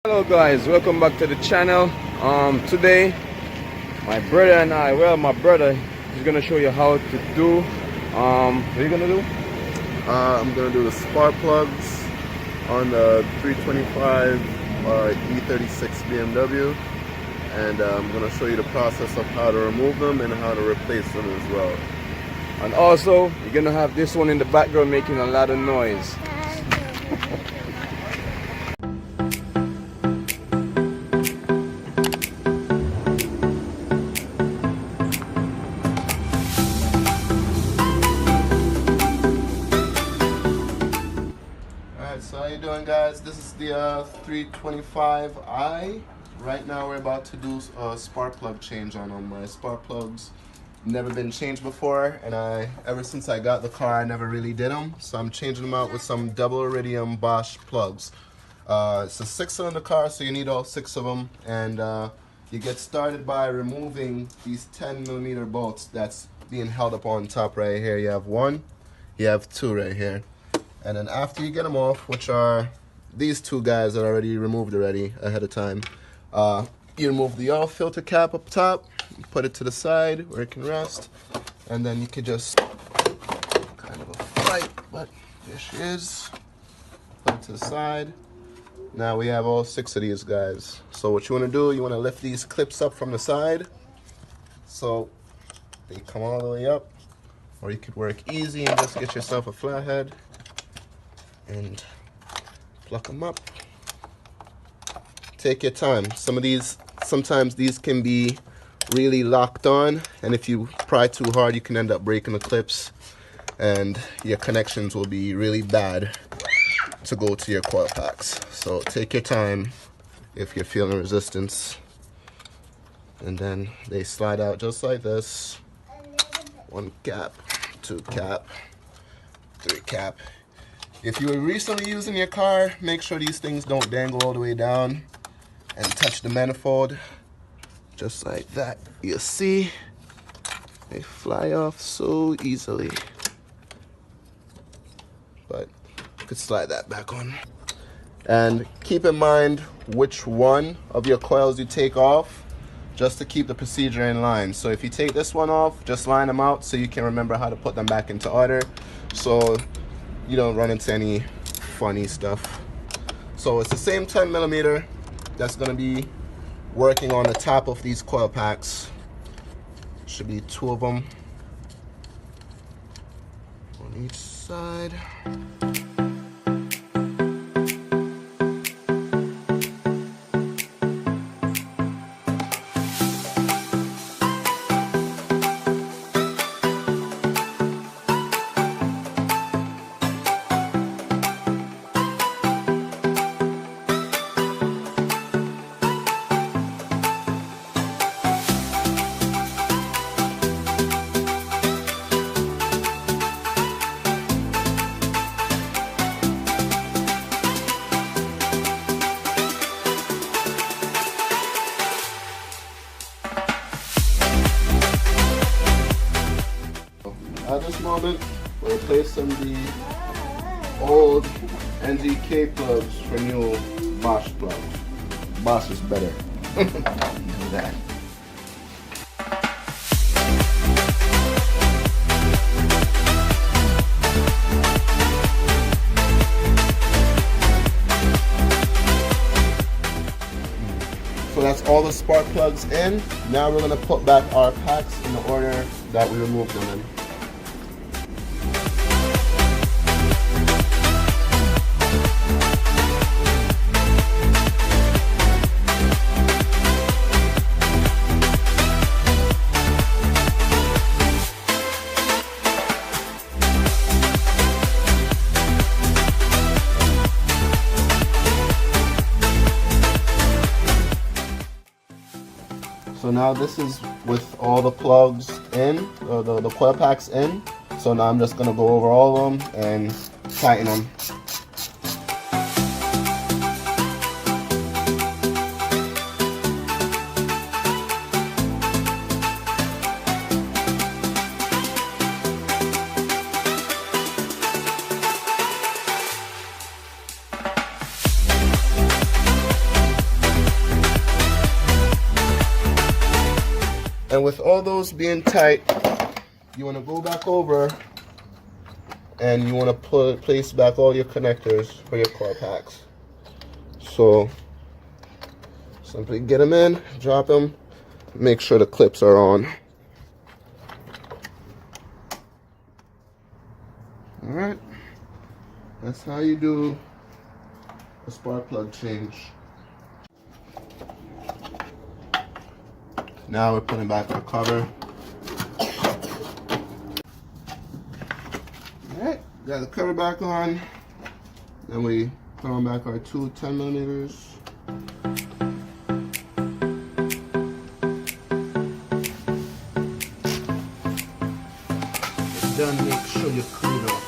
Hello guys, welcome back to the channel. Today my brother and I, my brother is gonna show you how to do what are you gonna do? I'm gonna do the spark plugs on the 325 E36 BMW, and I'm gonna show you the process of how to remove them and how to replace them as well. And also you're gonna have this one in the background making a lot of noise. Alright, so how you doing, guys? This is the 325i. Right now we're about to do a spark plug change on them. My spark plugs never been changed before, and ever since I got the car I never really did them, so I'm changing them out with some double iridium Bosch plugs. It's a 6-cylinder car, so you need all 6 of them, and you get started by removing these 10mm bolts that's being held up on top right here. You have 1, you have 2 right here, and then after you get them off, which are these 2 guys that are already removed ahead of time, you remove the oil filter cap up top, put it to the side where it can rest, and then you could just kind of a fight, but there she is. Put it to the side. Now we have all 6 of these guys. So what you want to do, you want to lift these clips up from the side so they come all the way up, or you could work easy and just get yourself a flathead and pluck them up. Take your time. Sometimes these can be really locked on, and if you pry too hard you can end up breaking the clips and your connections will be really bad to go to your coil packs. So take your time if you're feeling resistance, and then they slide out just like this. 1 cap, 2 cap, 3 cap. If you were recently using your car, make sure these things don't dangle all the way down and touch the manifold. Just like that. You see, they fly off so easily. But you could slide that back on. And keep in mind which one of your coils you take off, just to keep the procedure in line. So if you take this one off, just line them out so you can remember how to put them back into order, so you don't run into any funny stuff. So it's the same 10mm that's going to be working on the top of these coil packs. Should be 2 of them on each side. At this moment, we're replacing the old NGK plugs for new Bosch plugs. Bosch is better. You know that. So that's all the spark plugs in. Now we're going to put back our packs in the order that we removed them in. So now this is with all the plugs in, the coil packs in. So now I'm just going to go over all of them and tighten them. And with all those being tight, you want to go back over and you want to place back all your connectors for your core packs. So simply get them in, drop them, make sure the clips are on. Alright, that's how you do a spark plug change. Now we're putting back the cover. Alright, got the cover back on. Then we put on back our two 10 millimeters. Done, make sure you clean up.